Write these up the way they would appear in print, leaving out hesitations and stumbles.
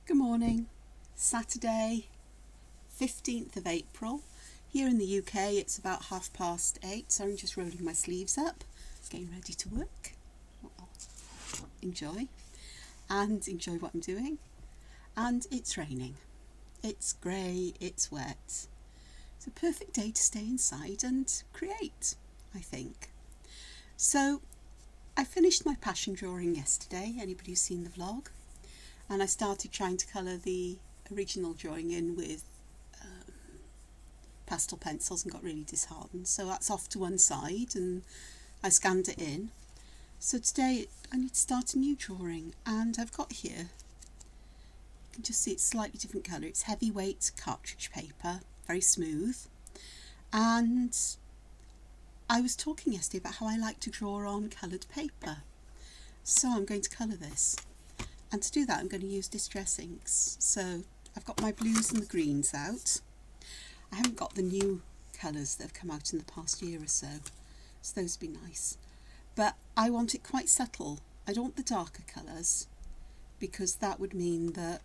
Good morning. Saturday, 15th of April. Here in the UK it's about 8:30, so I'm just rolling my sleeves up, getting ready to work. Enjoy what I'm doing. And it's raining. It's grey, it's wet. It's a perfect day to stay inside and create, I think. So I finished my passion drawing yesterday, anybody who's seen the vlog, and I started trying to colour the original drawing in with pastel pencils and got really disheartened, so that's off to one side and I scanned it in. So today I need to start a new drawing, and I've got here, you can just see it's slightly different colour. It's heavyweight cartridge paper, very smooth, and I was talking yesterday about how I like to draw on coloured paper, so I'm going to colour this. And to do that I'm going to use distress inks. So I've got my blues and the greens out. I haven't got the new colours that have come out in the past year or so, so those would be nice. But I want it quite subtle. I don't want the darker colours, because that would mean that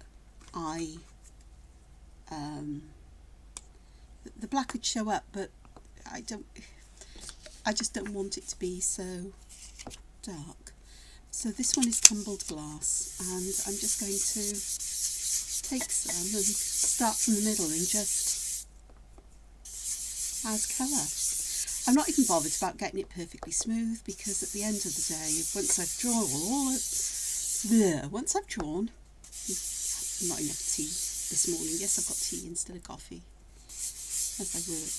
the black would show up, but I just don't want it to be so dark. So this one is tumbled glass, and I'm just going to take some and start from the middle and just add colour. I'm not even bothered about getting it perfectly smooth, because at the end of the day, once I've drawn, not enough tea this morning. Yes, I've got tea instead of coffee as I work.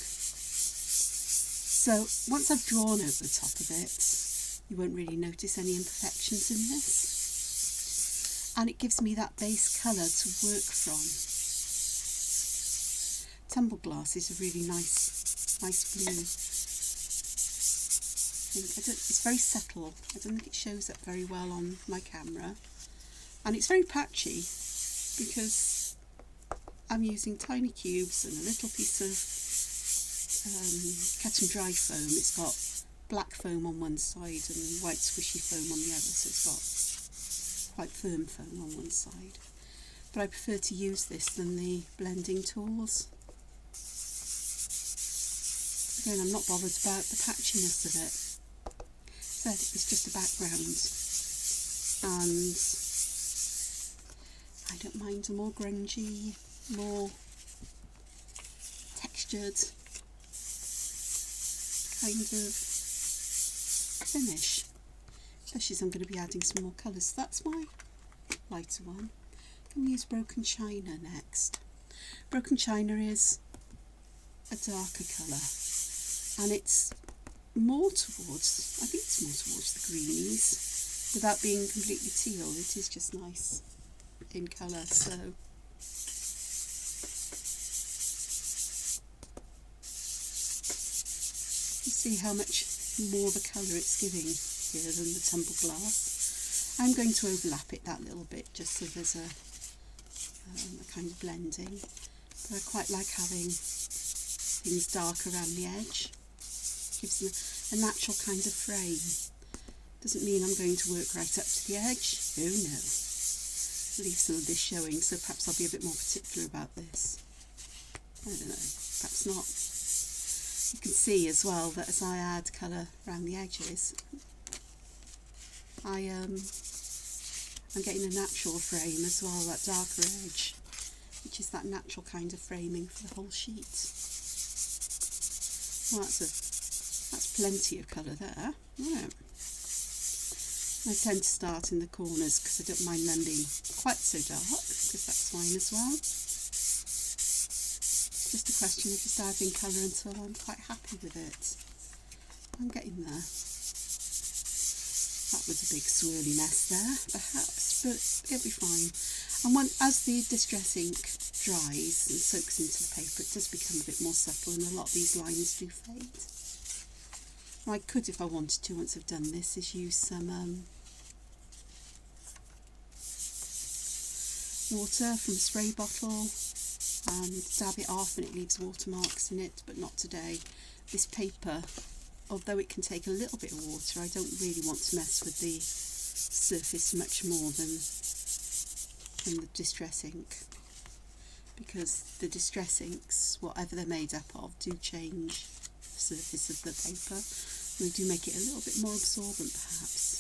So once I've drawn over the top of it, you won't really notice any imperfections in this, and it gives me that base colour to work from. Tumbled glass is a really nice blue. It's very subtle. I don't think it shows up very well on my camera, and it's very patchy because I'm using tiny cubes and a little piece of cut and dry foam. It's got black foam on one side and white squishy foam on the other, so it's got quite firm foam on one side. But I prefer to use this than the blending tools. Again, I'm not bothered about the patchiness of it. So it's just a background, and I don't mind a more grungy, more textured kind of finish, especially as I'm going to be adding some more colours. So that's my lighter one. I'm going to use Broken China next. Broken China is a darker colour, and it's more towards, I think it's more towards the greenies, without being completely teal. It is just nice in colour. So you see how much more of a colour it's giving here than the tumbled glass. I'm going to overlap it that little bit just so there's a kind of blending, but I quite like having things dark around the edge. Gives them a natural kind of frame. Doesn't mean I'm going to work right up to the edge. Oh no. Leave some of this showing, so perhaps I'll be a bit more particular about this. I don't know, perhaps not. You can see as well that as I add colour around the edges, I'm getting a natural frame as well, that darker edge, which is that natural kind of framing for the whole sheet. Well, that's plenty of colour there. Right. I tend to start in the corners because I don't mind them being quite so dark, because that's fine as well. Just a question of just adding colour until I'm quite happy with it. I'm getting there. That was a big swirly mess there, perhaps, but it'll be fine. And as the distress ink dries and soaks into the paper, it does become a bit more subtle, and a lot of these lines do fade. What I could, if I wanted to, once I've done this, is use some water from a spray bottle and dab it off, and it leaves watermarks in it, but not today. This paper, although it can take a little bit of water, I don't really want to mess with the surface much more than than the distress ink, because the distress inks, whatever they're made up of, do change the surface of the paper. They do make it a little bit more absorbent perhaps.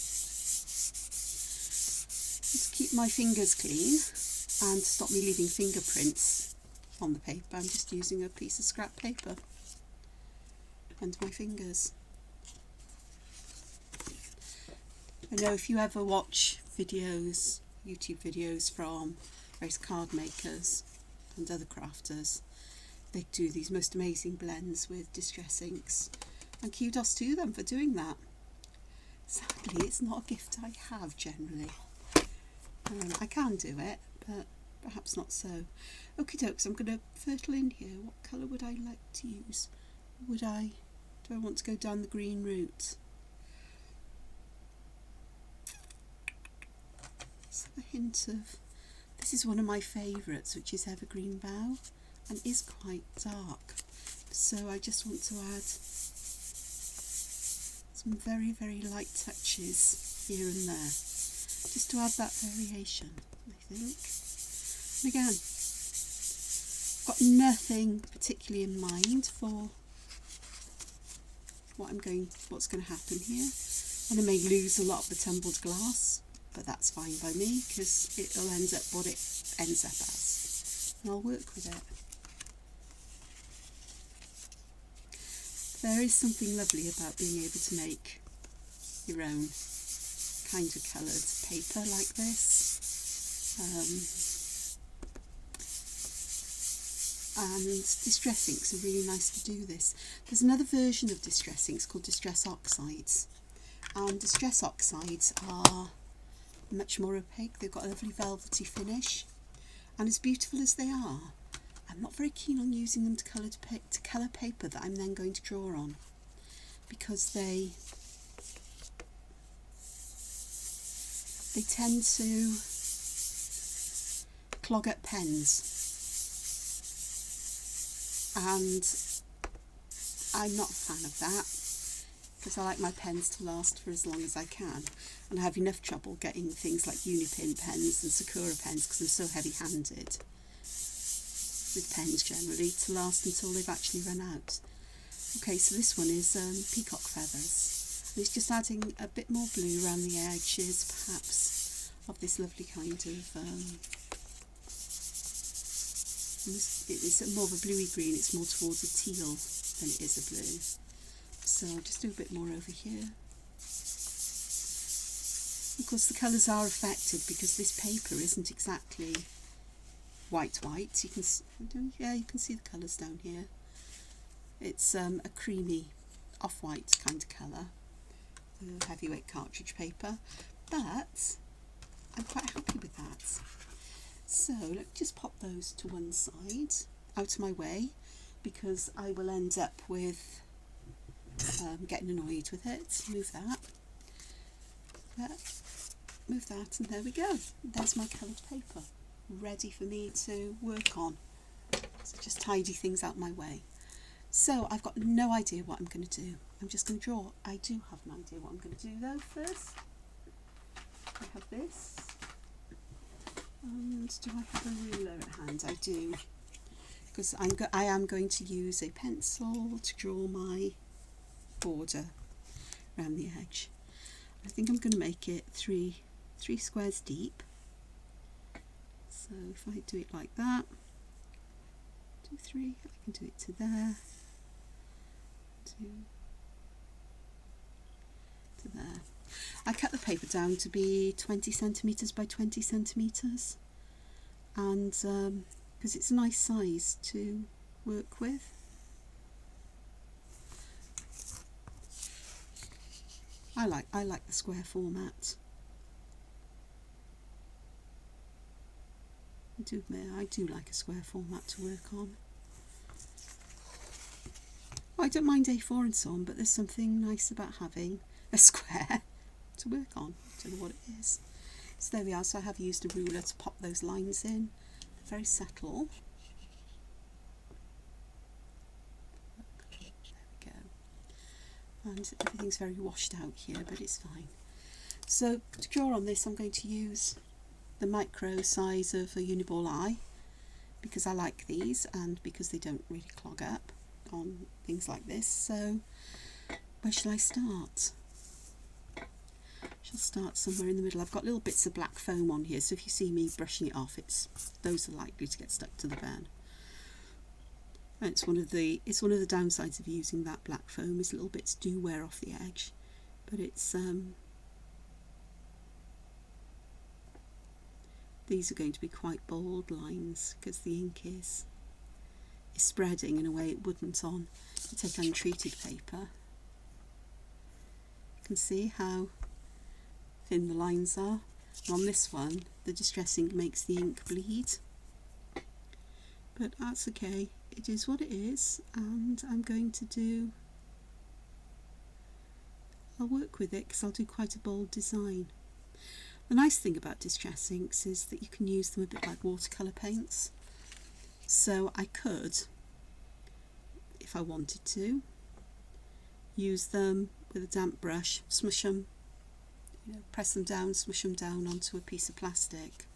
To keep my fingers clean and to stop me leaving fingerprints on the paper, I'm just using a piece of scrap paper under my fingers. I know if you ever watch videos, YouTube videos from various card makers and other crafters, they do these most amazing blends with distress inks, and kudos to them for doing that. Sadly, it's not a gift I have generally. I can do it, but perhaps not so. Okie dokes, I'm going to fertile in here. What colour would I like to use? Do I want to go down the green route? Let's have a hint of, this is one of my favourites, which is Evergreen Bough, and is quite dark. So I just want to add some very, very light touches here and there, just to add that variation, I think. And again, I've got nothing particularly in mind for what's going to happen here, and I may lose a lot of the tumbled glass, but that's fine by me because it'll end up what it ends up as, and I'll work with it. There is something lovely about being able to make your own kind of coloured paper like this. And distress inks are really nice to do this. There's another version of distress inks called Distress Oxides, and Distress Oxides are much more opaque. They've got a lovely velvety finish, and as beautiful as they are, I'm not very keen on using them to colour paper that I'm then going to draw on, because they tend to clog up pens, and I'm not a fan of that, because I like my pens to last for as long as I can, and I have enough trouble getting things like Unipin pens and Sakura pens, because I'm so heavy-handed with pens generally, to last until they've actually run out. Okay, so this one is Peacock Feathers, and it's just adding a bit more blue around the edges perhaps of this lovely kind of it's more of a bluey green, it's more towards a teal than it is a blue. So I'll just do a bit more over here. Of course the colours are affected because this paper isn't exactly white. You can see the colours down here. It's a creamy off-white kind of colour, heavyweight cartridge paper, but I'm quite happy with that. So let's just pop those to one side, out of my way, because I will end up with getting annoyed with it. Move that, and there we go. There's my coloured paper, ready for me to work on. So just tidy things out my way. So I've got no idea what I'm going to do. I'm just going to draw. I do have an idea what I'm going to do though. First, I have this. And do I have a ruler at hand? I do, because I am going to use a pencil to draw my border around the edge. I think I'm going to make it three squares deep. So if I do it like that, 2, 3, I can do it to there, to there. I cut the paper down to be 20 centimetres by 20 centimetres, and because it's a nice size to work with. I like the square format. I do admit I do like a square format to work on. I don't mind A4 and so on, but there's something nice about having a square to work on. I don't know what it is. So there we are. So I have used a ruler to pop those lines in. They're very subtle. There we go. And everything's very washed out here, but it's fine. So to draw on this, I'm going to use the micro size of a uniball eye, because I like these and because they don't really clog up on things like this. So where shall I start? I shall start somewhere in the middle. I've got little bits of black foam on here, so if you see me brushing it off, those are likely to get stuck to the pen. And it's one of the downsides of using that black foam, is little bits do wear off the edge, but it's these are going to be quite bold lines because the ink is spreading in a way it wouldn't on. You take untreated paper, you can see how thin the lines are. And on this one, the distress ink makes the ink bleed, but that's okay. It is what it is, and I'll work with it because I'll do quite a bold design. The nice thing about distress inks is that you can use them a bit like watercolour paints. So I could, if I wanted to, use them with a damp brush, smush them, press them down, smush them down onto a piece of plastic,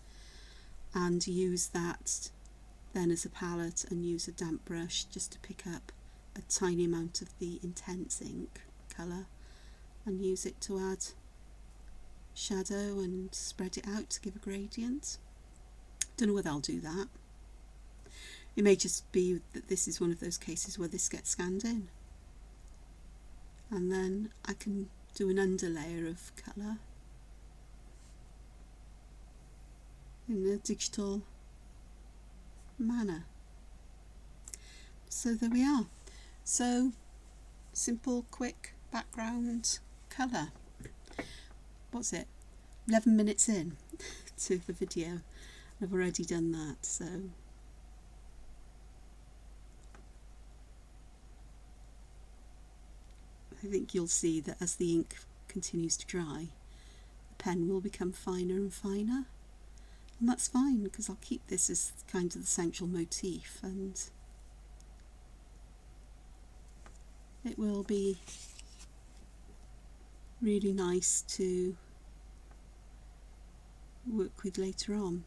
and use that then as a palette, and use a damp brush just to pick up a tiny amount of the intense ink colour and use it to add shadow and spread it out to give a gradient. Don't know whether I'll do that. It may just be that this is one of those cases where this gets scanned in, and then I can do an underlayer of colour in a digital manner. So there we are. So simple, quick background colour. What's it? 11 minutes in to the video. I've already done that, so I think you'll see that as the ink continues to dry, the pen will become finer and finer. And that's fine, because I'll keep this as kind of the central motif, and it will be really nice to work with later on.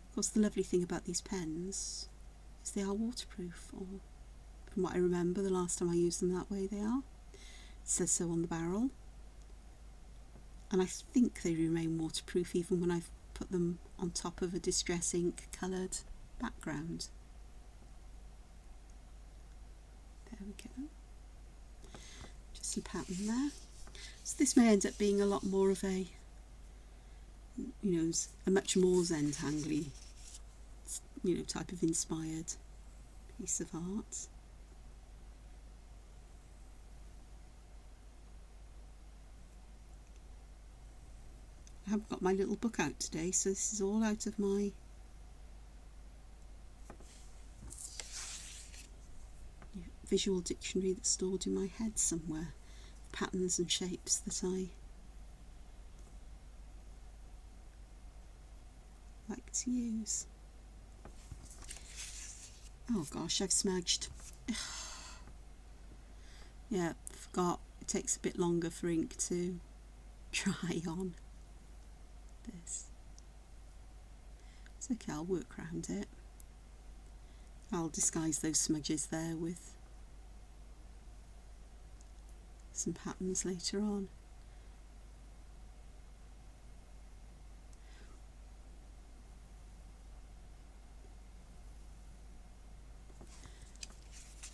Of course, the lovely thing about these pens is they are waterproof, or from what I remember the last time I used them that way they are. It says so on the barrel, and I think they remain waterproof even when I've put them on top of a distress ink coloured background. There we go. Just some pattern there. So this may end up being a lot more of a, a much more zentangle, type of inspired piece of art. I haven't got my little book out today, so this is all out of my visual dictionary that's stored in my head somewhere. Patterns and shapes that I like to use. Oh gosh, I've smudged. Yeah, forgot. It takes a bit longer for ink to dry on this. It's okay, I'll work around it. I'll disguise those smudges there with some patterns later on.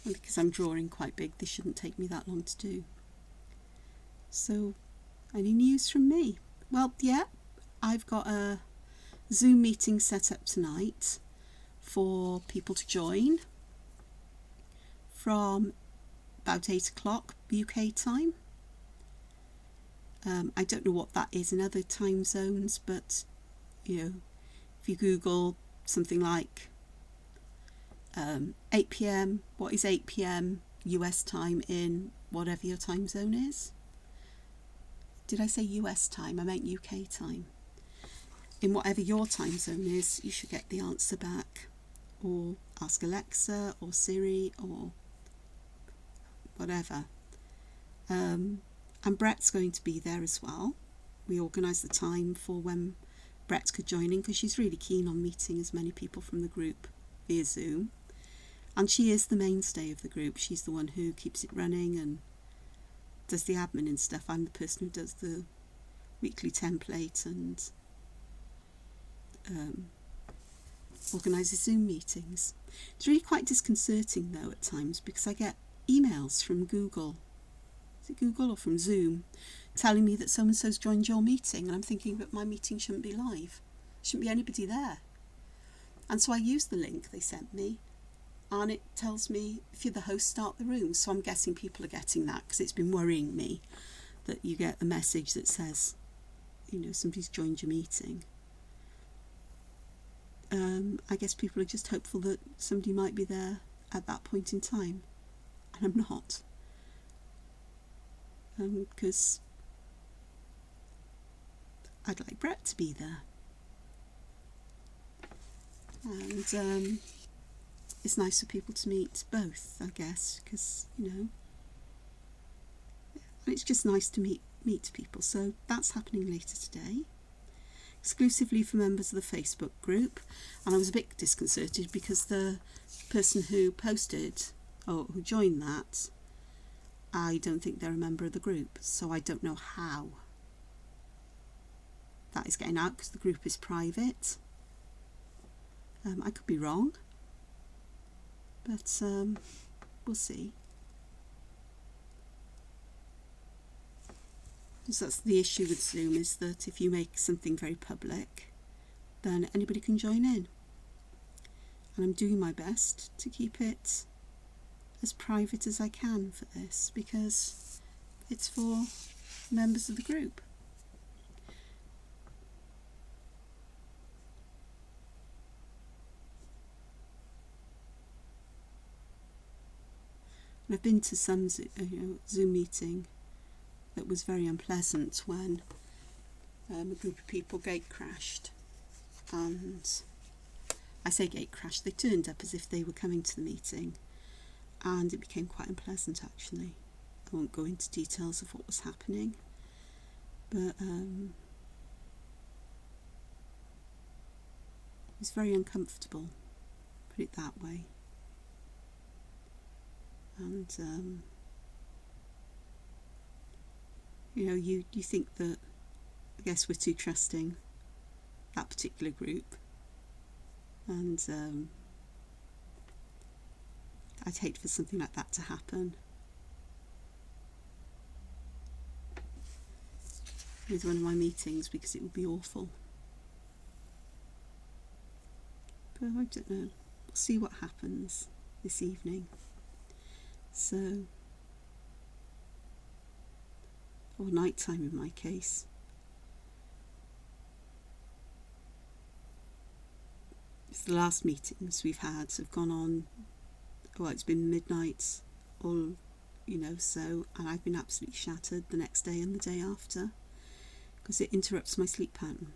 And because I'm drawing quite big, this shouldn't take me that long to do. So, any news from me? Well, yeah, I've got a Zoom meeting set up tonight for people to join from about 8 o'clock UK time. I don't know what that is in other time zones, but if you Google something like 8 PM, what is 8 PM US time in whatever your time zone is? Did I say US time? I meant UK time. In whatever your time zone is, you should get the answer back, or ask Alexa or Siri or whatever. And Brett's going to be there as well. We organised the time for when Brett could join in, because she's really keen on meeting as many people from the group via Zoom. And she is the mainstay of the group. She's the one who keeps it running and does the admin and stuff. I'm the person who does the weekly template and organises Zoom meetings. It's really quite disconcerting though at times, because I get emails from Google, is it Google or from Zoom, telling me that so-and-so's joined your meeting, and I'm thinking that my meeting shouldn't be live. Shouldn't be anybody there. And so I use the link they sent me, and it tells me, if you're the host, start the room. So I'm guessing people are getting that, because it's been worrying me that you get a message that says, you know, somebody's joined your meeting. I guess people are just hopeful that somebody might be there at that point in time, and I'm not, because I'd like Brett to be there, and it's nice for people to meet both, I guess, because, you know, and it's just nice to meet people. So that's happening later today, exclusively for members of the Facebook group. And I was a bit disconcerted because the person who posted, or who joined that, I don't think they're a member of the group, so I don't know how that is getting out, because the group is private. I could be wrong, but we'll see. So that's the issue with Zoom, is that if you make something very public, then anybody can join in. And I'm doing my best to keep it as private as I can for this, because it's for members of the group. And I've been to some Zoom meeting that was very unpleasant, when a group of people gate crashed, and I say gate crashed, they turned up as if they were coming to the meeting, and it became quite unpleasant actually. I won't go into details of what was happening, but it was very uncomfortable, put it that way. And you know, you think that, I guess we're too trusting, that particular group, and I'd hate for something like that to happen with one of my meetings, because it would be awful. But I don't know, we'll see what happens this evening. So, or night time in my case. The last meetings we've had have gone on, well, it's been midnight, all, you know, so, and I've been absolutely shattered the next day and the day after, because it interrupts my sleep pattern.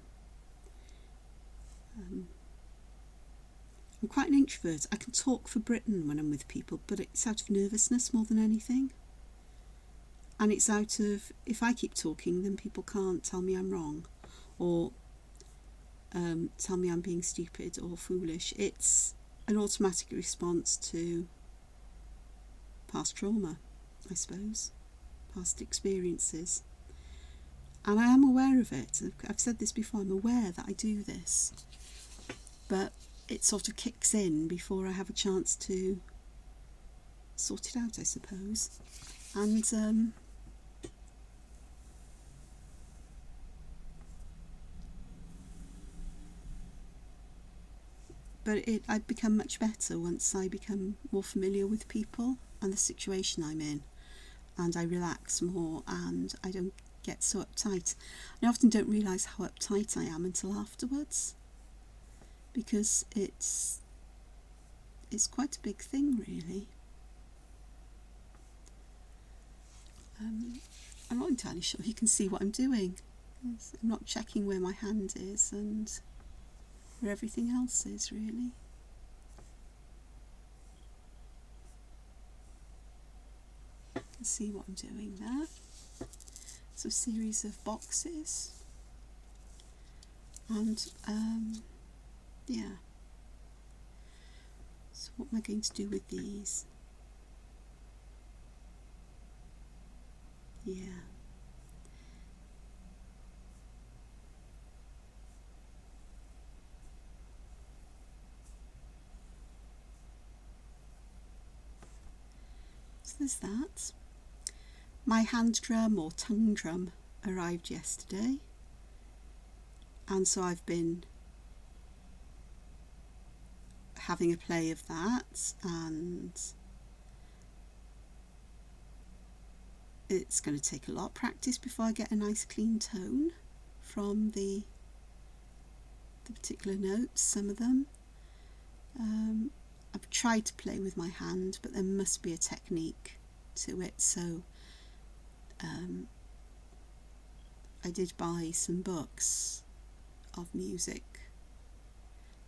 I'm quite an introvert. I can talk for Britain when I'm with people, but it's out of nervousness more than anything. And it's out of, if I keep talking, then people can't tell me I'm wrong, or tell me I'm being stupid or foolish. It's an automatic response to past trauma, I suppose, past experiences. And I am aware of it. I've said this before, I'm aware that I do this, but it sort of kicks in before I have a chance to sort it out, I suppose. And but I've become much better once I become more familiar with people and the situation I'm in, and I relax more and I don't get so uptight. I often don't realise how uptight I am until afterwards, because it's quite a big thing, really. I'm not entirely sure you can see what I'm doing. I'm not checking where my hand is and where everything else is, really. You can see what I'm doing there. It's a series of boxes, And yeah, so what am I going to do with these? Yeah. So there's that. My hand drum or tongue drum arrived yesterday, and so I've been having a play of that, and it's going to take a lot of practice before I get a nice clean tone from the particular notes, some of them. I've tried to play with my hand, but there must be a technique to it, so I did buy some books of music,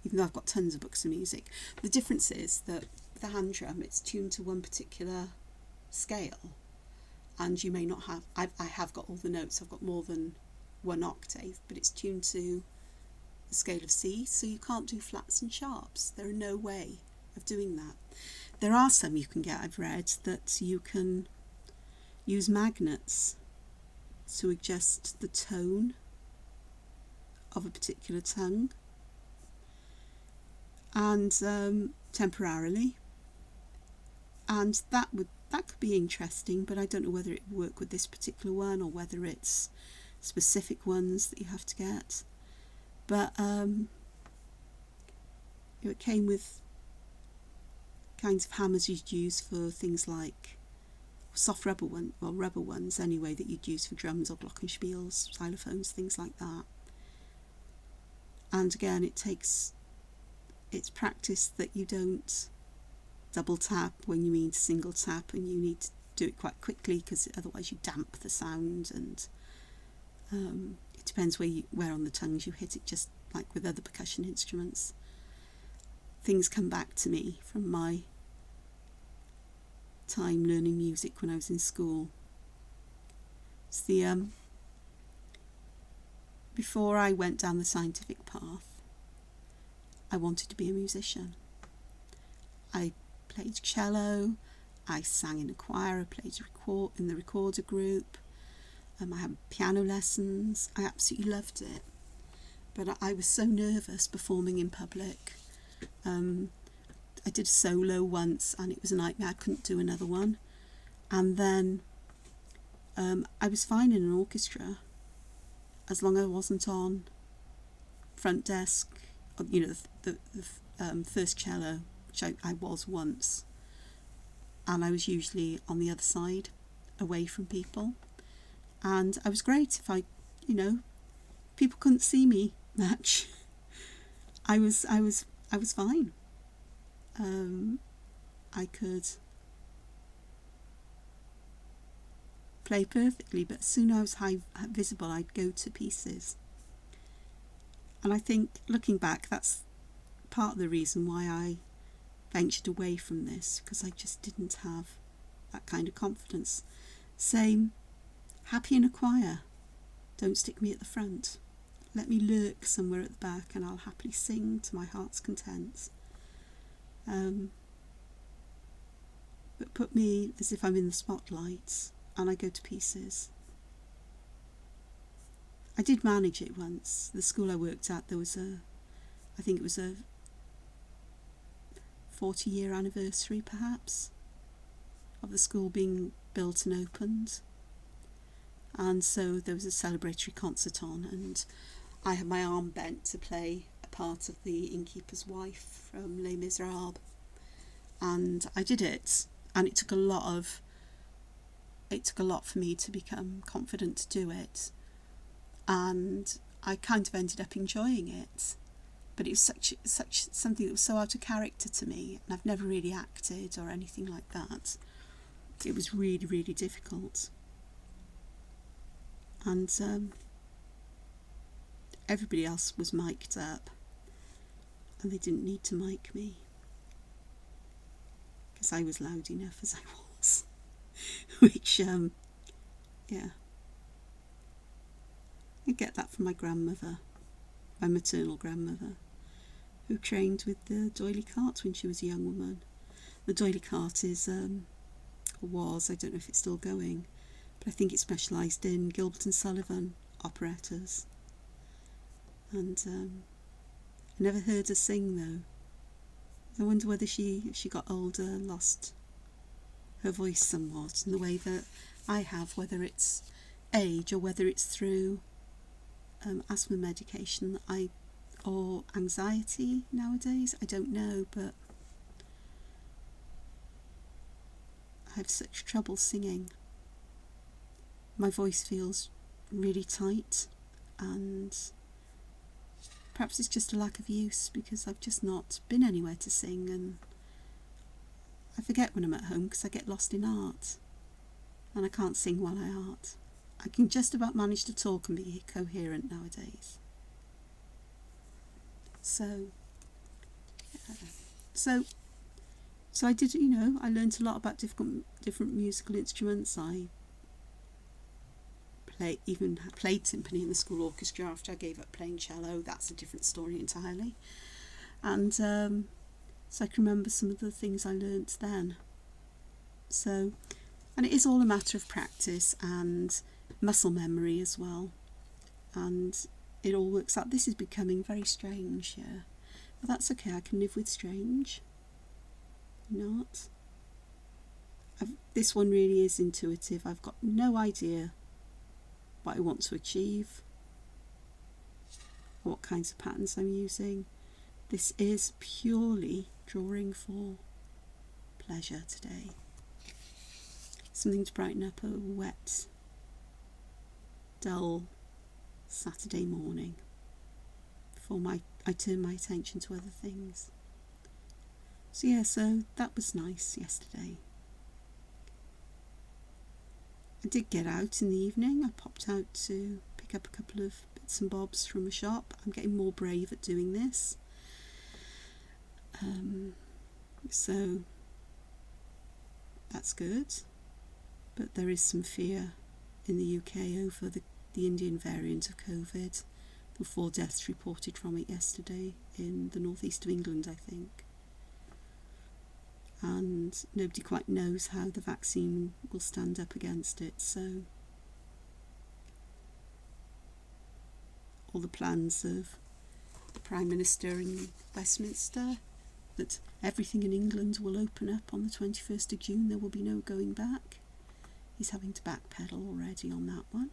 even though I've got tons of books of music. The difference is that with the hand drum, it's tuned to one particular scale, and you may not have, I have got all the notes, I've got more than one octave, but it's tuned to the scale of C, so you can't do flats and sharps. There are no way of doing that. There are some you can get, I've read, that you can use magnets to adjust the tone of a particular tongue, and temporarily, and that could be interesting, but I don't know whether it would work with this particular one or whether it's specific ones that you have to get. But it came with kinds of hammers you'd use for things like soft rubber rubber ones anyway, that you'd use for drums or glockenspiels, xylophones, things like that. And again, it's practice that you don't double tap when you mean to single tap, and you need to do it quite quickly because otherwise you damp the sound, and it depends where on the tongues you hit it, just like with other percussion instruments. Things come back to me from my time learning music when I was in school. It's the before I went down the scientific path, I wanted to be a musician. I played cello, I sang in a choir, I played in the recorder group, I had piano lessons. I absolutely loved it, but I was so nervous performing in public. I did a solo once and it was a nightmare. I couldn't do another one. And then I was fine in an orchestra as long as I wasn't on front desk, you know, the first cello, which I was once, and I was usually on the other side, away from people, and I was great if people couldn't see me much. I was fine. I could play perfectly, but as soon as I was high visible, I'd go to pieces. And I think, looking back, that's part of the reason why I ventured away from this, because I just didn't have that kind of confidence. Same, happy in a choir. Don't stick me at the front. Let me lurk somewhere at the back and I'll happily sing to my heart's content. But put me as if I'm in the spotlight and I go to pieces. I did manage it once. The school I worked at, there was I think it was a 40-year anniversary perhaps of the school being built and opened, and so there was a celebratory concert on, and I had my arm bent to play a part of the innkeeper's wife from Les Miserables, and I did it, and it took a lot for me to become confident to do it, and I kind of ended up enjoying it. But it was such something that was so out of character to me, and I've never really acted or anything like that. It was really, really difficult. And everybody else was mic'd up, and they didn't need to mic me, because I was loud enough as I was. Which, yeah. I get that from my grandmother. my maternal grandmother, who trained with the doily cart when she was a young woman. The doily cart is, was, I don't know if it's still going, but I think it specialised in Gilbert and Sullivan operettas. And I never heard her sing though. I wonder whether she got older, lost her voice somewhat in the way that I have, whether it's age or whether it's through asthma medication or anxiety nowadays. I don't know, but I have such trouble singing. My voice feels really tight, and perhaps it's just a lack of use because I've just not been anywhere to sing, and I forget when I'm at home because I get lost in art and I can't sing while I art. I can just about manage to talk and be coherent nowadays. So I did, I learnt a lot about different musical instruments. I even played timpani in the school orchestra after I gave up playing cello. That's a different story entirely. And so I can remember some of the things I learnt then. And it is all a matter of practice and muscle memory as well. And it all works out. This is becoming very strange here. But that's okay, I can live with strange. Not. This one really is intuitive. I've got no idea what I want to achieve, or what kinds of patterns I'm using. This is purely drawing for pleasure today. Something to brighten up a wet, dull Saturday morning before I turn my attention to other things. So that was nice yesterday. I did get out in the evening. I popped out to pick up a couple of bits and bobs from a shop. I'm getting more brave at doing this. So that's good. But there is some fear in the UK over the Indian variant of COVID. There were 4 deaths reported from it yesterday in the northeast of England, I think. And nobody quite knows how the vaccine will stand up against it. So all the plans of the Prime Minister in Westminster that everything in England will open up on the 21st of June, there will be no going back. He's having to backpedal already on that one.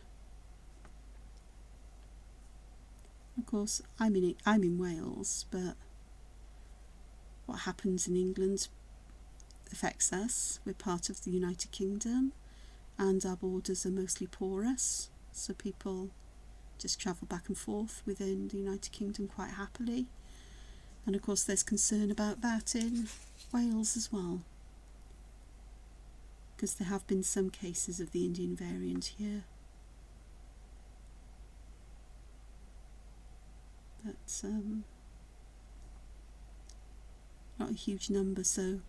Of course, I'm in Wales, but what happens in England affects us. We're part of the United Kingdom and our borders are mostly porous, so people just travel back and forth within the United Kingdom quite happily. And of course there's concern about that in Wales as well, because there have been some cases of the Indian variant here. But not a huge number, so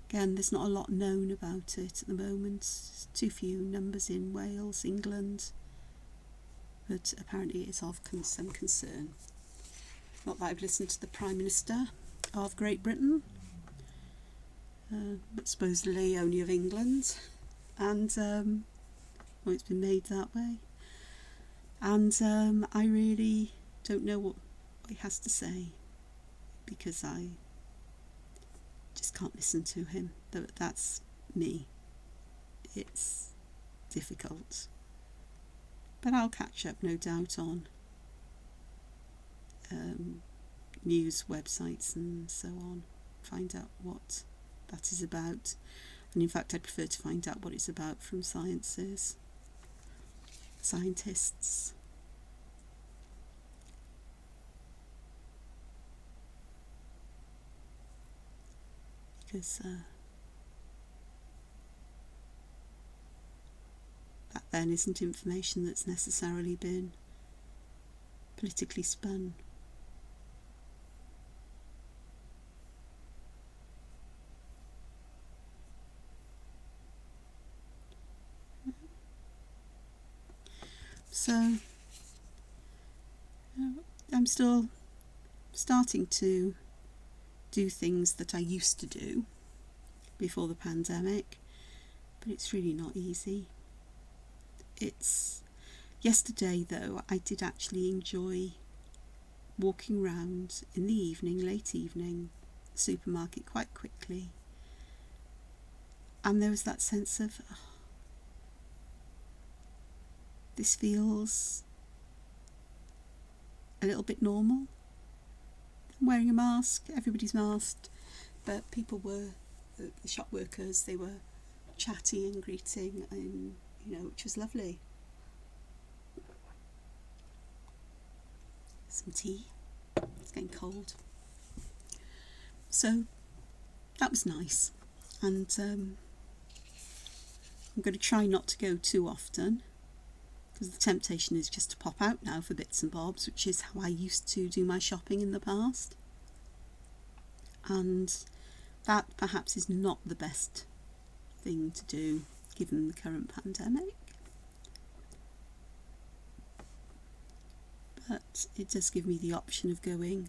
again, there's not a lot known about it at the moment. There's too few numbers in Wales, England, but apparently it's of some concern. Not that I've listened to the Prime Minister of Great Britain, but supposedly only of England, and it's been made that way. And I really don't know what he has to say, because I just can't listen to him. That's me. It's difficult. But I'll catch up, no doubt, on news websites and so on. Find out what that is about. And in fact, I prefer to find out what it's about from scientists. Because that then isn't information that's necessarily been politically spun. So I'm still starting to do things that I used to do before the pandemic, but it's really not easy. Yesterday though, I did actually enjoy walking around in the evening, late evening, the supermarket quite quickly, and there was that sense of, oh, this feels a little bit normal. I'm wearing a mask, everybody's masked, but people were, the shop workers, they were chatty and greeting, and which was lovely. Some tea, it's getting cold. So that was nice, and I'm going to try not to go too often, because the temptation is just to pop out now for bits and bobs, which is how I used to do my shopping in the past, and that perhaps is not the best thing to do given the current pandemic, but it does give me the option of going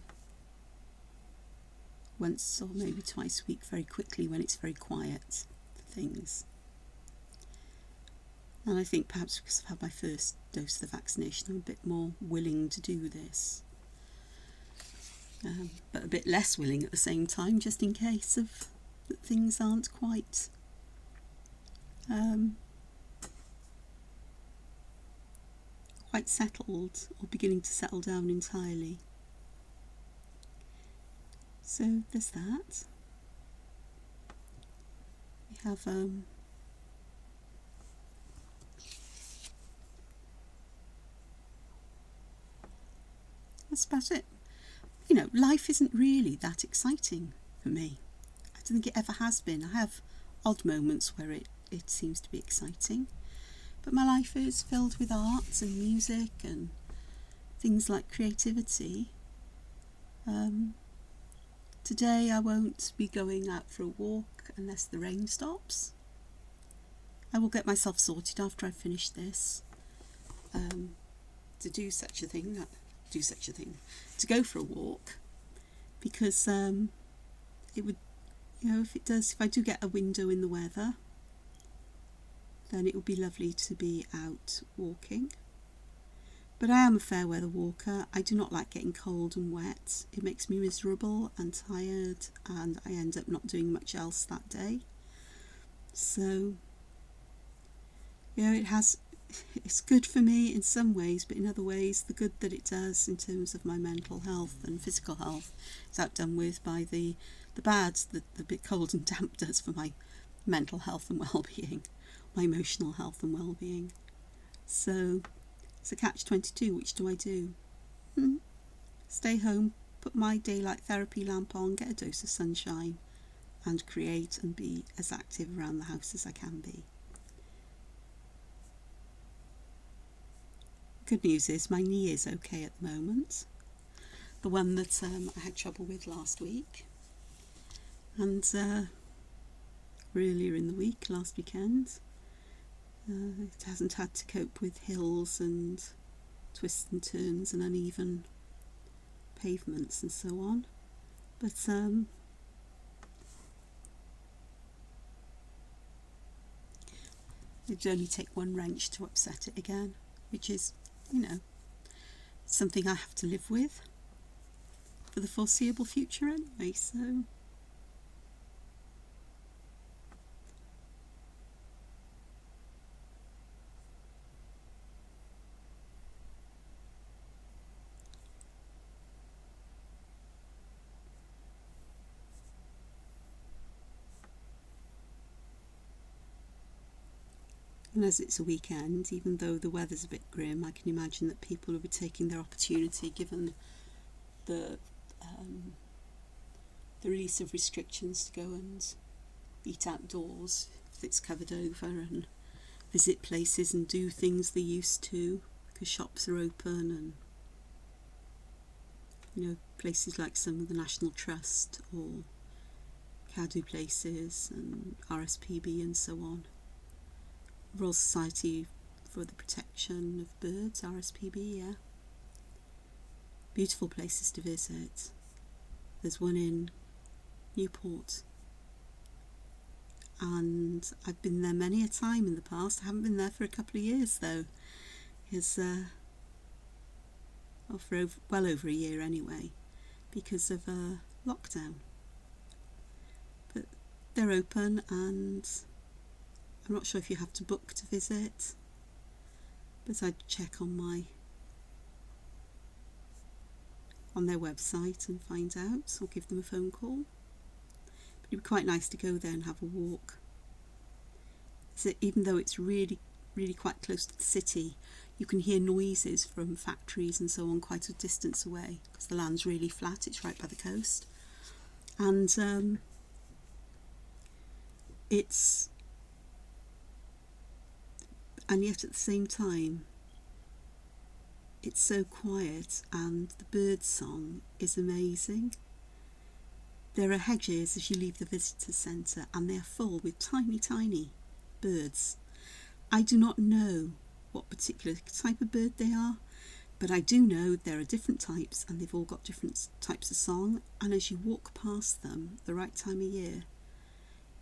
once or maybe twice a week very quickly when it's very quiet for things. And I think perhaps because I've had my first dose of the vaccination, I'm a bit more willing to do this, but a bit less willing at the same time, just in case of that things aren't quite quite settled or beginning to settle down entirely. So there's that. We have that's about it. Life isn't really that exciting for me. I don't think it ever has been. I have odd moments where it seems to be exciting, but my life is filled with art and music and things like creativity. Today I won't be going out for a walk unless the rain stops. I will get myself sorted after I finish this to do such a thing, to go for a walk, because it would, if I do get a window in the weather, then it would be lovely to be out walking. But I am a fair weather walker. I do not like getting cold and wet. It makes me miserable and tired, and I end up not doing much else that day. So, it's good for me in some ways, but in other ways, the good that it does in terms of my mental health and physical health is outdone with by the bad that the bit cold and damp does for my mental health and well-being, my emotional health and well-being. So it's a catch-22. Which do I do? Stay home, put my daylight therapy lamp on, get a dose of sunshine, and create and be as active around the house as I can be. Good news is my knee is okay at the moment. The one that I had trouble with last week, and earlier in the week, last weekend. It hasn't had to cope with hills and twists and turns and uneven pavements and so on. But it would only take one wrench to upset it again, which is, something I have to live with for the foreseeable future anyway, so. And as it's a weekend, even though the weather's a bit grim, I can imagine that people will be taking their opportunity, given the release of restrictions, to go and eat outdoors if it's covered over, and visit places and do things they used to, because shops are open, and places like some of the National Trust or Cadw places and RSPB and so on. Royal Society for the Protection of Birds, RSPB, yeah. Beautiful places to visit. There's one in Newport, and I've been there many a time in the past. I haven't been there for a couple of years though, because well over a year anyway, because of lockdown. But they're open, and I'm not sure if you have to book to visit, but I'd check on their website and find out, or give them a phone call. But it'd be quite nice to go there and have a walk. So even though it's really, really quite close to the city, you can hear noises from factories and so on quite a distance away, because the land's really flat, it's right by the coast. And yet at the same time, it's so quiet, and the bird song is amazing. There are hedges as you leave the visitor centre, and they are full with tiny, tiny birds. I do not know what particular type of bird they are, but I do know there are different types, and they've all got different types of song, and as you walk past them the right time of year,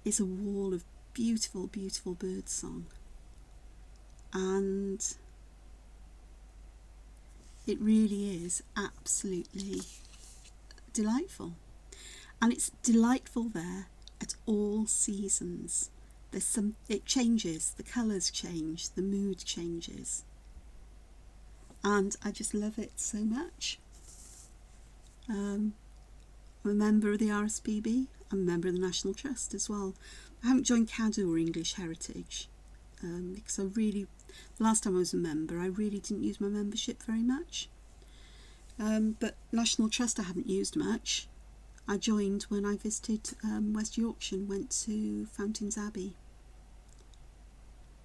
it's a wall of beautiful, beautiful bird song. And it really is absolutely delightful. And it's delightful there at all seasons. It changes, the colours change, the mood changes. And I just love it so much. I'm a member of the RSPB. I'm a member of the National Trust as well. I haven't joined CADU or English Heritage, because the last time I was a member, I really didn't use my membership very much. But National Trust I haven't used much. I joined when I visited West Yorkshire and went to Fountains Abbey,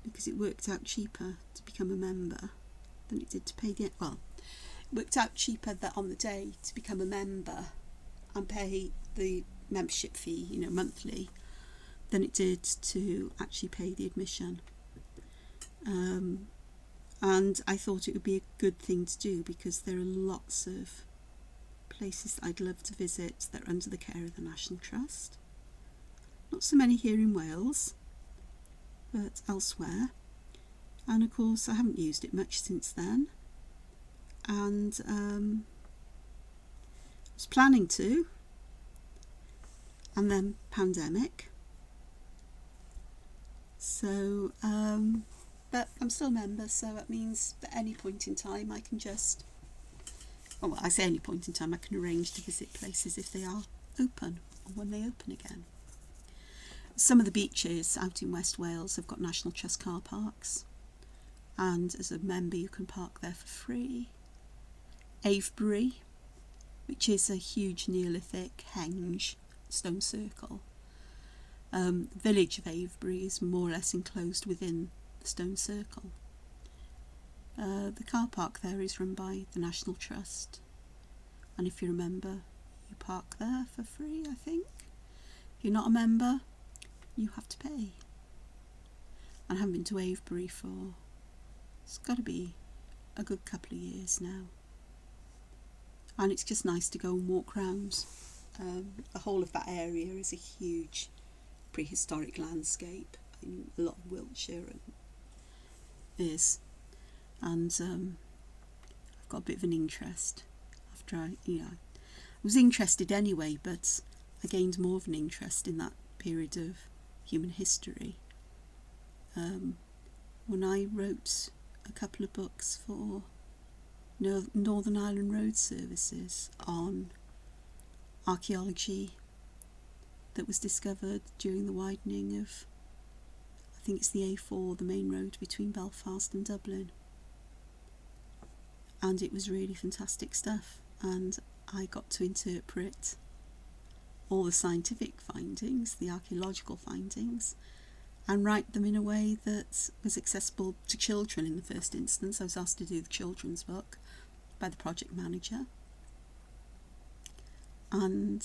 because it worked out cheaper to become a member than it did to pay it worked out cheaper that on the day to become a member and pay the membership fee, monthly, than it did to actually pay the admission. And I thought it would be a good thing to do, because there are lots of places that I'd love to visit that are under the care of the National Trust. Not so many here in Wales, but elsewhere. And of course I haven't used it much since then, and I was planning to, and then pandemic. So but I'm still a member, so that means at any point in time I can just, I say any point in time, I can arrange to visit places if they are open, or when they open again. Some of the beaches out in West Wales have got National Trust car parks, and as a member you can park there for free. Avebury, which is a huge Neolithic henge stone circle. The village of Avebury is more or less enclosed within the stone circle. The car park there is run by the National Trust, and if you're a member you park there for free, I think. If you're not a member, you have to pay. And I haven't been to Avebury for, it's got to be a good couple of years now, and it's just nice to go and walk round. The whole of that area is a huge prehistoric landscape. A lot of Wiltshire is, and I've got a bit of an interest after I was interested anyway, but I gained more of an interest in that period of human history when I wrote a couple of books for Northern Ireland Road Services on archaeology that was discovered during the widening of, I think it's the A4, the main road between Belfast and Dublin. And it was really fantastic stuff, and I got to interpret all the scientific findings, the archaeological findings, and write them in a way that was accessible to children in the first instance. I was asked to do the children's book by the project manager, and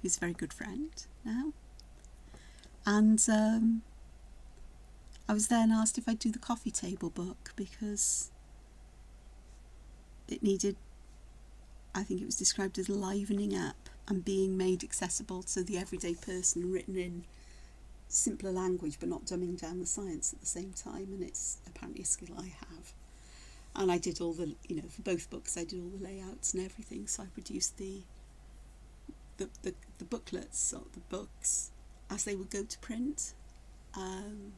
he's a very good friend now. And I was then asked if I'd do the coffee table book, because it needed, I think it was described as livening up and being made accessible to the everyday person, written in simpler language but not dumbing down the science at the same time, and it's apparently a skill I have. And I did all the, for both books I did all the layouts and everything, so I produced the booklets or the books as they would go to print, and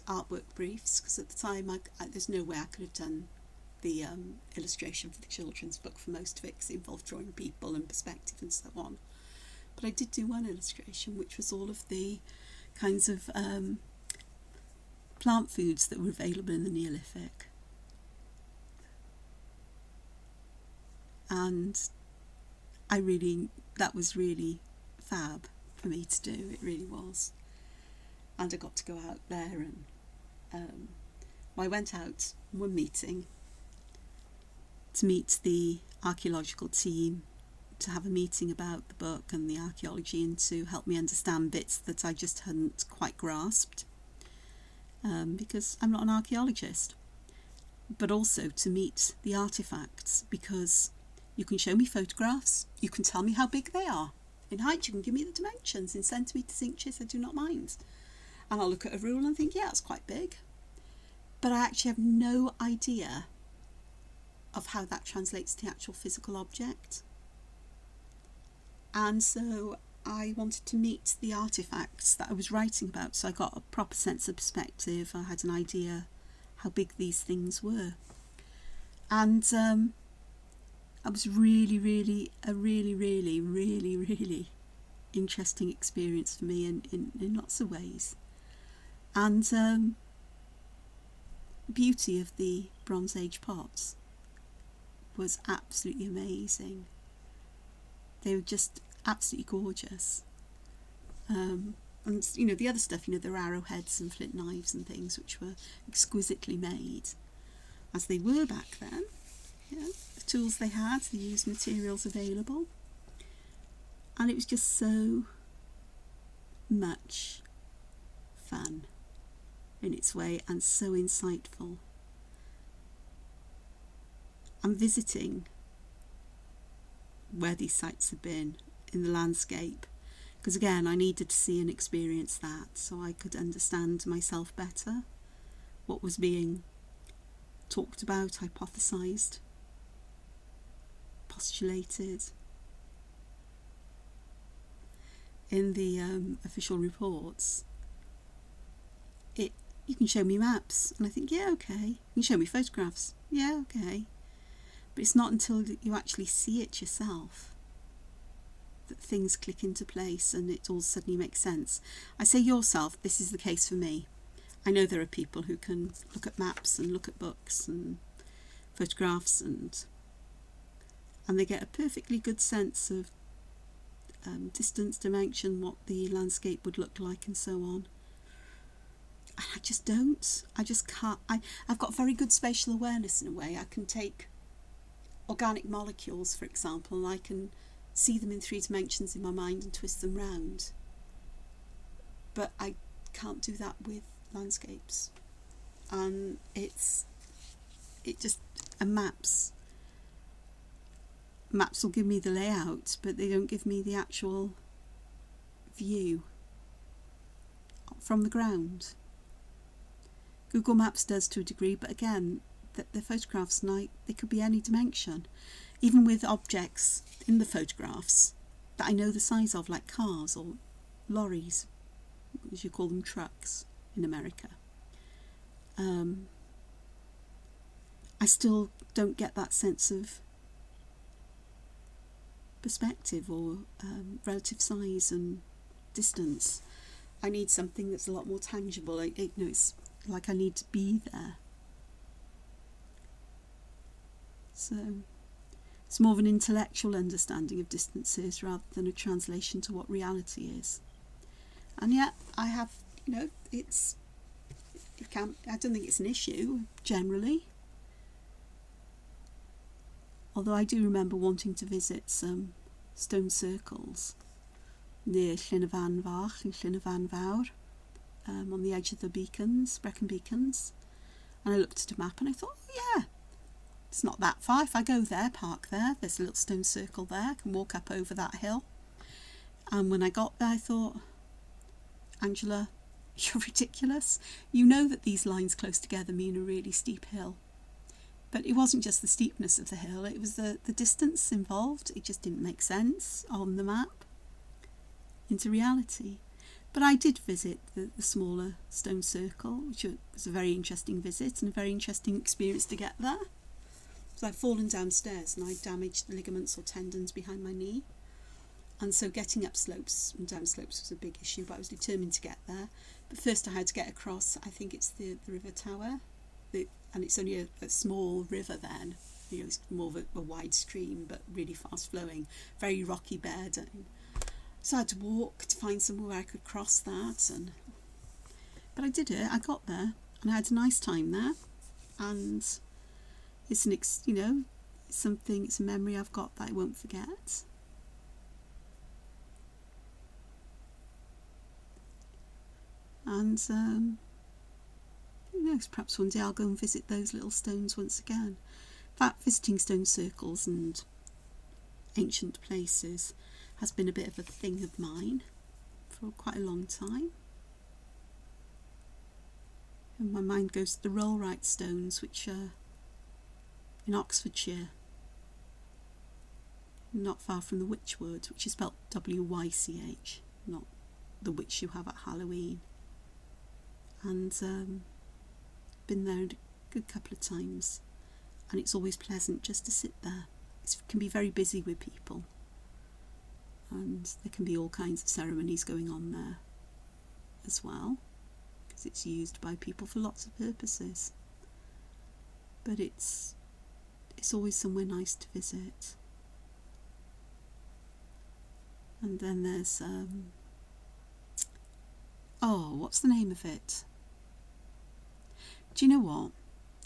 artwork briefs, because at the time there's no way I could have done the illustration for the children's book for most of it, because it involved drawing people and perspective and so on. But I did do one illustration, which was all of the kinds of plant foods that were available in the Neolithic. And that was really fab for me to do, it really was. And I got to go out there, and I went out one meeting to meet the archaeological team, to have a meeting about the book and the archaeology, and to help me understand bits that I just hadn't quite grasped, because I'm not an archaeologist. But also to meet the artefacts, because you can show me photographs, you can tell me how big they are. In height, you can give me the dimensions. In centimetres, inches, I do not mind. And I'll look at a rule and think, yeah, it's quite big. But I actually have no idea of how that translates to the actual physical object. And so I wanted to meet the artefacts that I was writing about, so I got a proper sense of perspective. I had an idea how big these things were. And it was really interesting experience for me in lots of ways. And the beauty of the Bronze Age pots was absolutely amazing. They were just absolutely gorgeous. And the other stuff, their arrowheads and flint knives and things, which were exquisitely made, as they were back then. The tools they had, the used materials available, and it was just so much fun in its way, and so insightful. I'm visiting where these sites have been in the landscape, because again I needed to see and experience that so I could understand myself better, what was being talked about, hypothesised, postulated in the official reports. You can show me maps, and I think, yeah, okay. You can show me photographs, yeah, okay. But it's not until you actually see it yourself that things click into place and it all suddenly makes sense. I say yourself, this is the case for me. I know there are people who can look at maps and look at books and photographs, and they get a perfectly good sense of distance, dimension, what the landscape would look like and so on. And I just don't. I just can't. I've got very good spatial awareness in a way. I can take organic molecules, for example, and I can see them in 3 dimensions in my mind and twist them round. But I can't do that with landscapes. And maps will give me the layout, but they don't give me the actual view from the ground. Google Maps does to a degree, but again, the photographs, they could be any dimension, even with objects in the photographs that I know the size of, like cars or lorries, as you call them, trucks in America. I still don't get that sense of perspective or relative size and distance. I need something that's a lot more tangible. It's like I need to be there. So it's more of an intellectual understanding of distances rather than a translation to what reality is. And yet I have, I don't think it's an issue generally. Although I do remember wanting to visit some stone circles near Llyn y Fan Fach and Llyn y Fan Fawr, on the edge of the beacons, Brecon beacons, and I looked at a map and I thought, oh yeah, It's not that far. If I go there, park there, there's a little stone circle there. I can walk up over that hill. And when I got there, I thought, Angela, you're ridiculous. You know that these lines close together mean a really steep hill. But it wasn't just the steepness of the hill, it was the distance involved. It just didn't make sense on the map into reality. But I did visit the smaller stone circle, which was a very interesting visit and a very interesting experience to get there. So I'd fallen downstairs and I damaged the ligaments or tendons behind my knee. And so getting up slopes and down slopes was a big issue, but I was determined to get there. But first I had to get across, I think it's the River Tower, and it's only a small river then. You know, it's more of a wide stream, but really fast flowing, very rocky bed. So I had to walk to find somewhere where I could cross that. But I did it, I got there, and I had a nice time there. And it's it's a memory I've got that I won't forget. And who knows, perhaps one day I'll go and visit those little stones once again. In fact, visiting stone circles and ancient places has been a bit of a thing of mine for quite a long time. And my mind goes to the Rollright stones, which are in Oxfordshire, not far from the Witchwood, which is spelled W-Y-C-H, not the witch you have at Halloween. And been there a good couple of times, and it's always pleasant just to sit there. It can be very busy with people, and there can be all kinds of ceremonies going on there as well, because it's used by people for lots of purposes. But it's always somewhere nice to visit. And then there's what's the name of it? Do you know what?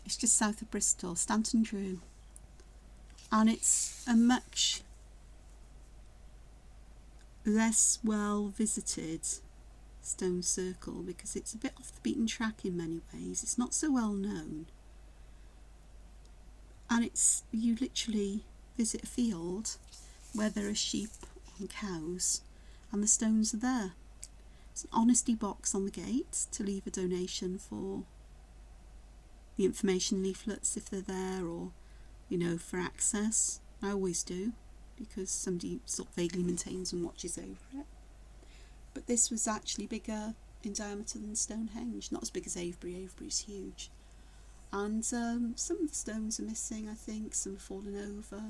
It's just south of Bristol, Stanton Drew. And it's a much less well visited stone circle because it's a bit off the beaten track in many ways. It's not so well known. And you literally visit a field where there are sheep and cows and the stones are there. There's an honesty box on the gate to leave a donation for the information leaflets if they're there, or for access. I always do, because somebody sort of vaguely maintains and watches over it. But this was actually bigger in diameter than Stonehenge, not as big as Avebury. Avebury's huge. And some of the stones are missing, I think, some have fallen over.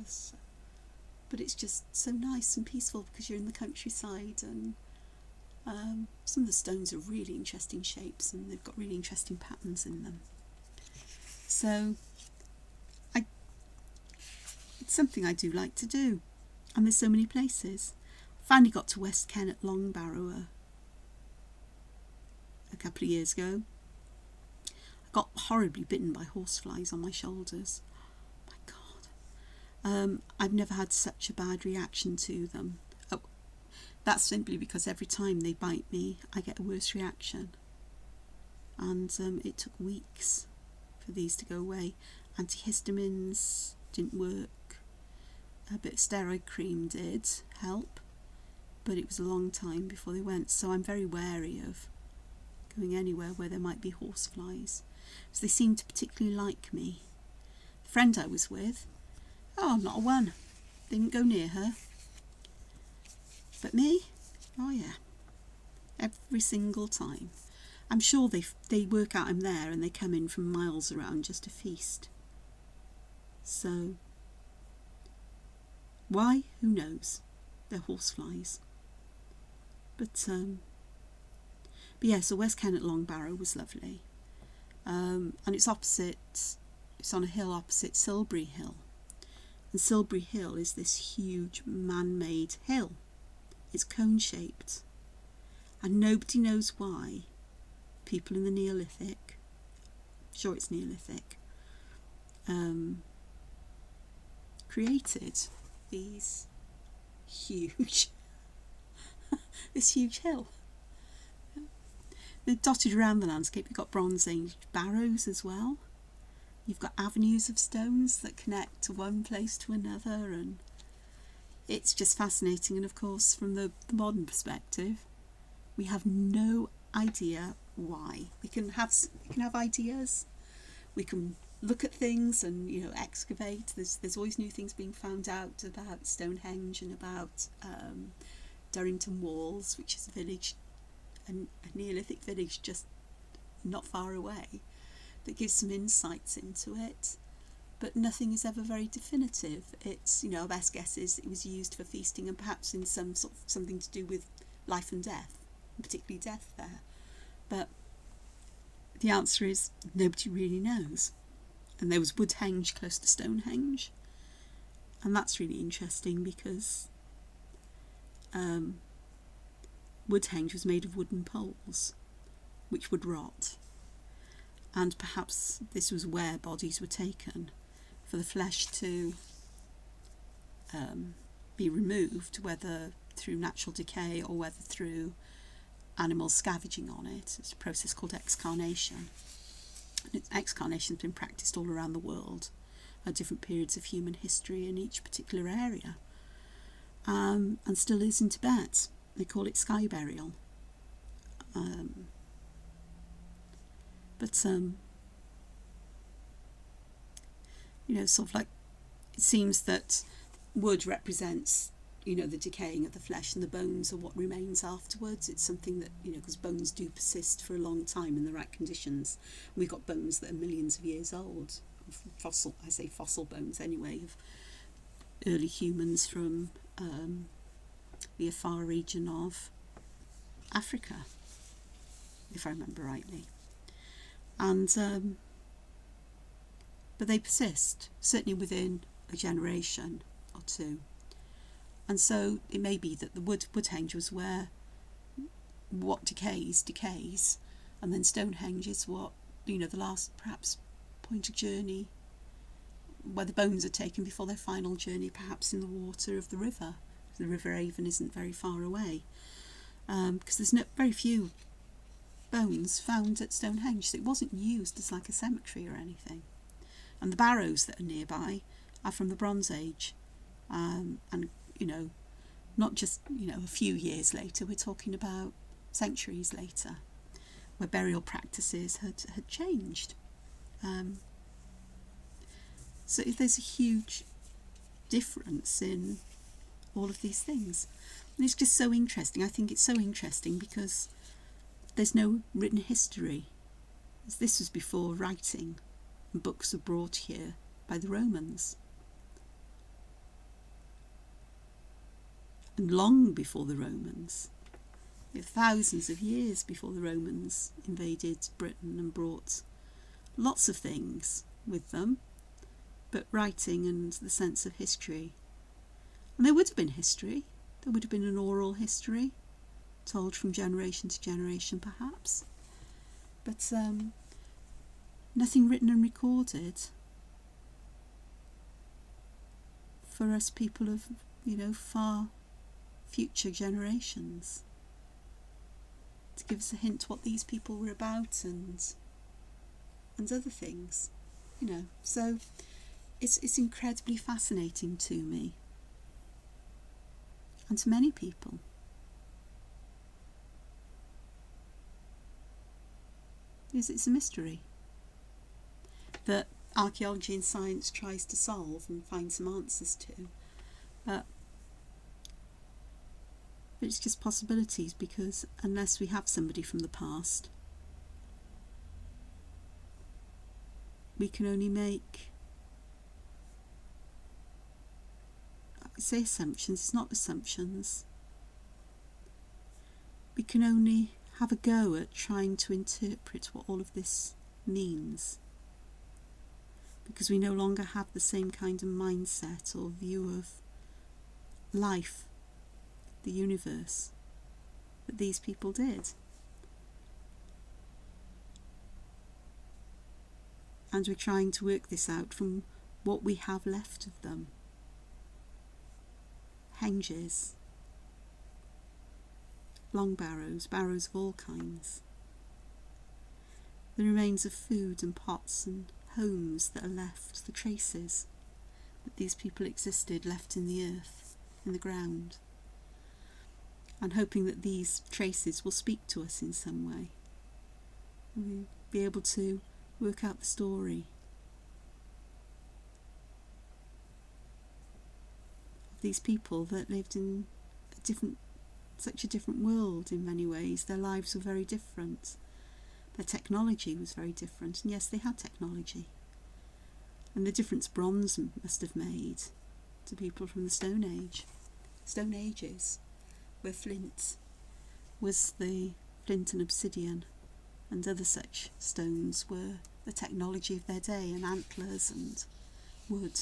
But it's just so nice and peaceful because you're in the countryside, and some of the stones are really interesting shapes and they've got really interesting patterns in them. So it's something I do like to do, and there's so many places. Finally got to West Kennet Longbarrow a couple of years ago. I got horribly bitten by horseflies on my shoulders. Oh my God. I've never had such a bad reaction to them. That's simply because every time they bite me, I get a worse reaction. And it took weeks for these to go away. Antihistamines didn't work. A bit of steroid cream did help, but it was a long time before they went. So I'm very wary of going anywhere where there might be horseflies, because they seem to particularly like me. The friend I was with, not a one. Didn't go near her. But me, oh yeah, every single time. I'm sure they work out I'm there and they come in from miles around just to feast. So, why? Who knows? They're horseflies. But yeah, so West Kennet Longbarrow was lovely. And it's on a hill opposite Silvery Hill. And Silvery Hill is this huge man-made hill. It's cone-shaped. And nobody knows why people in the Neolithic, sure it's Neolithic, created these huge, this huge hill. They're dotted around the landscape. You've got Bronze Age barrows as well. You've got avenues of stones that connect to one place to another, and it's just fascinating. And of course, from the modern perspective, we have no idea why. We can have ideas. We can look at things and excavate. There's always new things being found out about Stonehenge and about Durrington Walls, which is a village, a Neolithic village just not far away, that gives some insights into it. But nothing is ever very definitive. It's, our best guess is it was used for feasting and perhaps in some sort of something to do with life and death, particularly death there. But the answer is nobody really knows. And there was Woodhenge close to Stonehenge, and that's really interesting because Woodhenge was made of wooden poles which would rot, and perhaps this was where bodies were taken for the flesh to be removed, whether through natural decay or whether through animals scavenging on it. It's a process called excarnation. And excarnation has been practiced all around the world at different periods of human history in each particular area, and still is in Tibet. They call it sky burial. Sort of like, it seems that wood represents, the decaying of the flesh, and the bones are what remains afterwards. It's something that, because bones do persist for a long time in the right conditions. We've got bones that are millions of years old. Fossil bones anyway, of early humans from the Afar region of Africa, if I remember rightly. And but they persist, certainly within a generation or two. And so it may be that the Woodhenge was where what decays, and then Stonehenge is what, the last perhaps point of journey, where the bones are taken before their final journey, perhaps in the water of the river. The River Avon isn't very far away, because there's very few bones found at Stonehenge, so it wasn't used as like a cemetery or anything. And the barrows that are nearby are from the Bronze Age, and not just a few years later. We're talking about centuries later, where burial practices had changed. So there's a huge difference in all of these things, and it's just so interesting. I think it's so interesting because there's no written history. This was before writing, and books were brought here by the Romans. And long before the Romans, thousands of years before the Romans invaded Britain and brought lots of things with them, but writing and the sense of history. And there would have been history. There would have been an oral history, told from generation to generation perhaps, but nothing written and recorded for us people of far future generations, to give us a hint what these people were about and other things, so it's incredibly fascinating to me and to many people. It's a mystery that archaeology and science tries to solve and find some answers to, but it's just possibilities, because unless we have somebody from the past, we can only make, I would say assumptions. It's not assumptions. We can only have a go at trying to interpret what all of this means, because we no longer have the same kind of mindset or view of life, the universe, that these people did. And we're trying to work this out from what we have left of them. Henges, long barrows of all kinds, the remains of food and pots and homes that are left, the traces that these people existed, left in the earth, in the ground, and hoping that these traces will speak to us in some way. We'll be able to work out the story of these people that lived in such a different world in many ways. Their lives were very different. Their technology was very different. And yes, they had technology. And the difference bronze must have made to people from the Stone Ages, where flint was the flint and obsidian and other such stones were the technology of their day, and antlers and wood.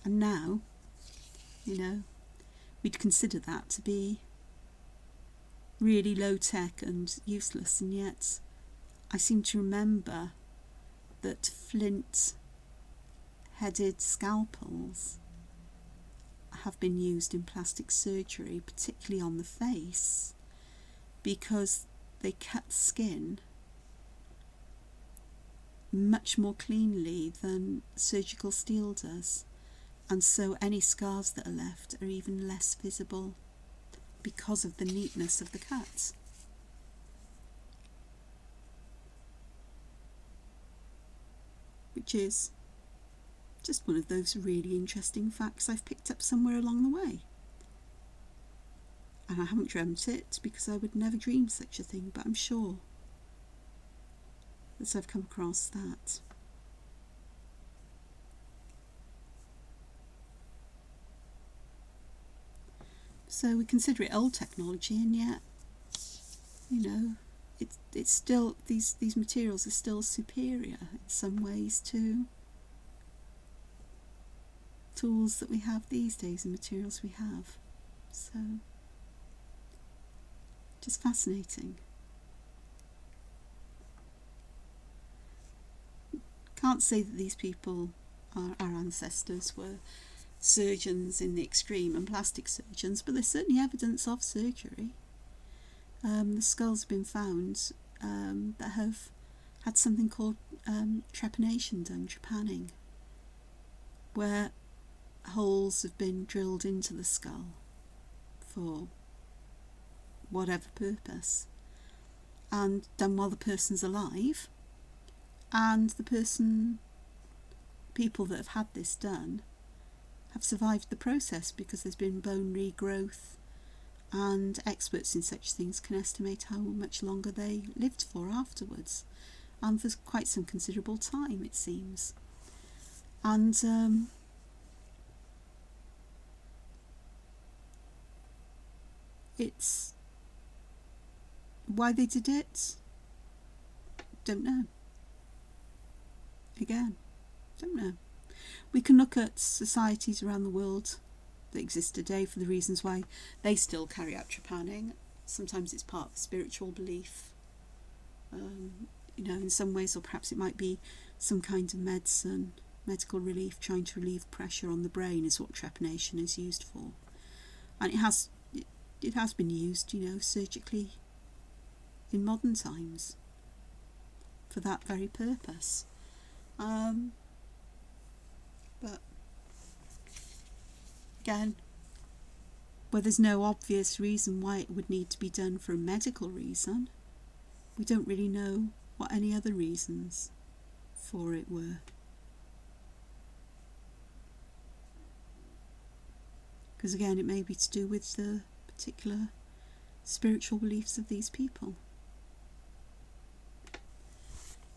And now, we'd consider that to be really low tech and useless, and yet I seem to remember that flint headed scalpels have been used in plastic surgery, particularly on the face, because they cut skin much more cleanly than surgical steel does, and so any scars that are left are even less visible because of the neatness of the cut. Which is just one of those really interesting facts I've picked up somewhere along the way. And I haven't dreamt it, because I would never dream such a thing, but I'm sure that I've come across that. So we consider it old technology, and yet, it's still, these materials are still superior in some ways to tools that we have these days and materials we have. So, just fascinating. Can't say that these people, our ancestors, were surgeons in the extreme and plastic surgeons, but there's certainly evidence of surgery. The skulls have been found that have had something called trepanation done, trepanning, where holes have been drilled into the skull for whatever purpose, and done while the person's alive, and people that have had this done have survived the process because there's been bone regrowth, and experts in such things can estimate how much longer they lived for afterwards, and for quite some considerable time, it seems. And it's why they did it, don't know. Again, don't know. We can look at societies around the world that exist today for the reasons why they still carry out trepanning. Sometimes it's part of a spiritual belief, in some ways, or perhaps it might be some kind of medical relief, trying to relieve pressure on the brain is what trepanation is used for. And it has been used, surgically in modern times for that very purpose. But again, where there's no obvious reason why it would need to be done for a medical reason, we don't really know what any other reasons for it were. Because again, it may be to do with the particular spiritual beliefs of these people.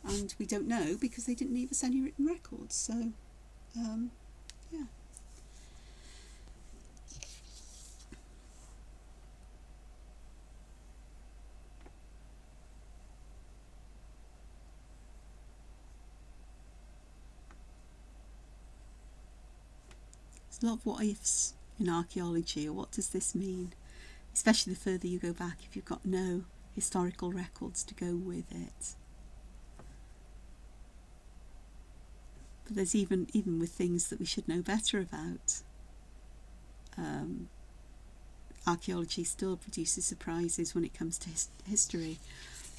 And we don't know because they didn't leave us any written records, so yeah. There's a lot of what ifs in archaeology, or what does this mean, especially the further you go back if you've got no historical records to go with it. But there's even with things that we should know better about, archaeology still produces surprises when it comes to history.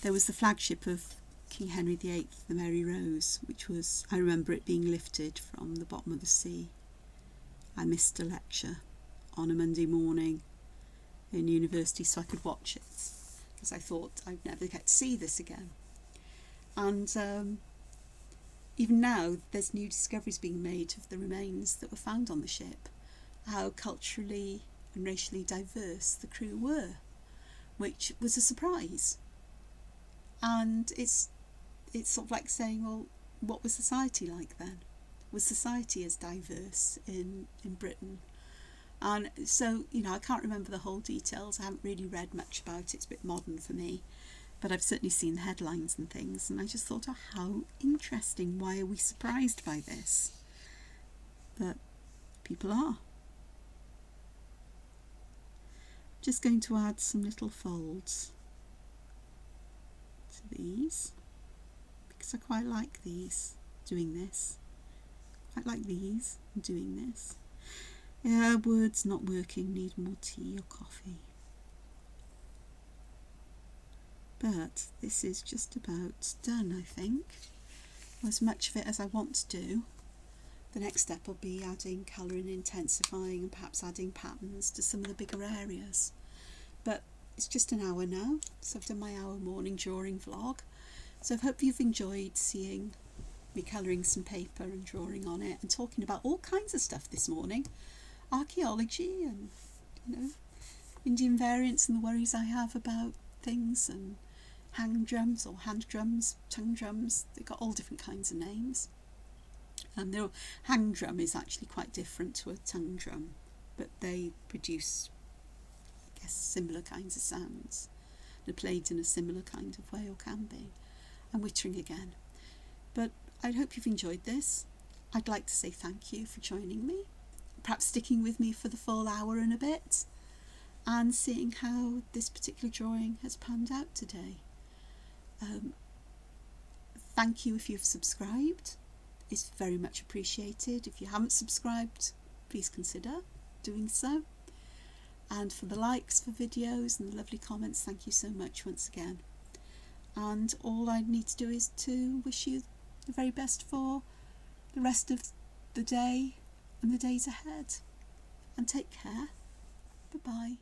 There was the flagship of King Henry VIII, the Mary Rose, which was, I remember it being lifted from the bottom of the sea. I missed a lecture on a Monday morning in university so I could watch it, because I thought I'd never get to see this again. And even now there's new discoveries being made of the remains that were found on the ship, how culturally and racially diverse the crew were, which was a surprise. And it's sort of like saying, well, what was society like then? Was society as diverse in Britain? And so, you know, I can't remember the whole details. I haven't really read much about it. It's a bit modern for me. But I've certainly seen the headlines and things. And I just thought, oh, how interesting. Why are we surprised by this? But people are. Just going to add some little folds to these, because I quite like these, doing this. Quite like these, and doing this. Yeah, words not working, need more tea or coffee. But this is just about done, I think. As much of it as I want to do. The next step will be adding colour and intensifying and perhaps adding patterns to some of the bigger areas. But it's just an hour now, so I've done my hour morning drawing vlog. So I hope you've enjoyed seeing me colouring some paper and drawing on it and talking about all kinds of stuff this morning. Archaeology and, you know, Indian variants and the worries I have about things, and hang drums or hand drums, tongue drums. They've got all different kinds of names. And the hang drum is actually quite different to a tongue drum, but they produce, I guess, similar kinds of sounds. They're played in a similar kind of way, or can be. I'm wittering again. But I hope you've enjoyed this. I'd like to say thank you for joining me, perhaps sticking with me for the full hour and a bit, and seeing how this particular drawing has panned out today. Thank you if you've subscribed. It's very much appreciated. If you haven't subscribed, please consider doing so. And for the likes for videos and the lovely comments, thank you so much once again. And all I need to do is to wish you the very best for the rest of the day and the days ahead. And take care. Bye-bye.